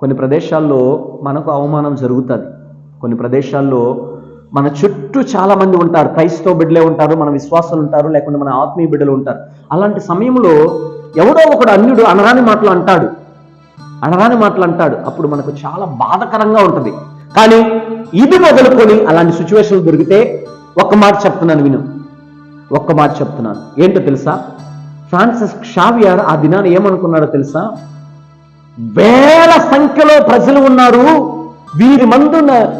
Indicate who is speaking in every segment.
Speaker 1: కొన్ని ప్రదేశాల్లో మనకు అవమానం జరుగుతుంది. కొన్ని ప్రదేశాల్లో మన చుట్టూ చాలా మంది ఉంటారు, క్రైస్తవ బిడ్డలే ఉంటారు, మన విశ్వాసాలు ఉంటారు, లేకుంటే మన ఆత్మీయ బిడ్డలు ఉంటారు. అలాంటి సమయంలో ఎవడో ఒకడు అన్యుడు అనరాని మాటలు అంటాడు. అప్పుడు మనకు చాలా బాధకరంగా ఉంటుంది. కానీ ఇది మొదలుకొని అలాంటి సిచ్యువేషన్లు దొరికితే ఒక్క మాట చెప్తున్నాను. ఏంటో తెలుసా? ఫ్రాన్సిస్ షావియర్ ఆ దినాన్ని ఏమనుకున్నాడో తెలుసా? వేల సంఖ్యలో ప్రజలు ఉన్నారు, వీరి మందు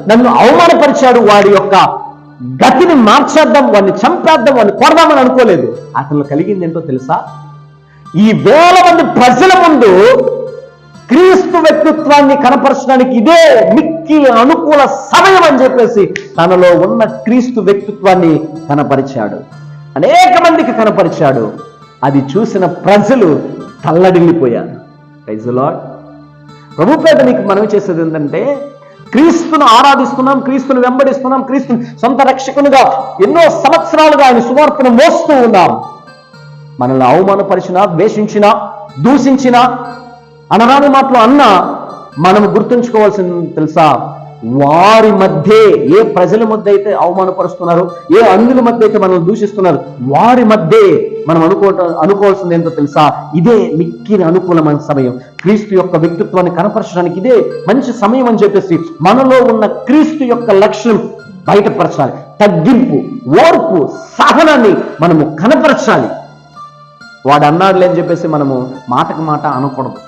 Speaker 1: నన్ను అవమానపరిచాడు, వాడి యొక్క గతిని మార్చేద్దాం, వాడిని చంపేద్దాం, వాడిని కొడదామని అనుకోలేదు. అతను కలిగింది ఏంటో తెలుసా? ఈ వేల మంది ప్రజల ముందు క్రీస్తు వ్యక్తిత్వాన్ని కనపరచడానికి ఇదే మిక్కి అనుకూల సమయం అని చెప్పేసి తనలో ఉన్న క్రీస్తు వ్యక్తిత్వాన్ని కనపరిచాడు, అనేక మందికి కనపరిచాడు. అది చూసిన ప్రజలు తల్లడిల్లిపోయారు. Praise the lord. ప్రభు పేద నీకు మనవి చేసేది ఏంటంటే, క్రీస్తును ఆరాధిస్తున్నాం, క్రీస్తును వెంబడిస్తున్నాం, క్రీస్తుని సొంత రక్షకునిగా ఎన్నో సంవత్సరాలుగా ఆయన సువార్తను మోస్తూ ఉన్నాం. మనల్ని అవమానపరిచినా, ద్వేషించినా, దూషించినా, అనరాని మాటలు అన్నా మనము గుర్తుంచుకోవాల్సింది తెలుసా? వారి మధ్యే, ఏ ప్రజల మధ్య అయితే అవమానపరుస్తున్నారు, ఏ అన్యుల మధ్య అయితే మనల్ని దూషిస్తున్నారు, వారి మధ్యే మనం అనుకోవాల్సింది ఏంటో తెలుసా? ఇదే మిక్కిన అనుకూలమైన సమయం. క్రీస్తు యొక్క వ్యక్తిత్వాన్ని కనపరచడానికి ఇదే మంచి సమయం అని చెప్పేసి మనలో ఉన్న క్రీస్తు యొక్క లక్షణం బయటపరచాలి. తగ్గింపు, ఓర్పు, సహనాన్ని మనము కనపరచాలి. వాడు అన్నాడులే అని చెప్పేసి మనము మాటకు మాట అనకూడదు.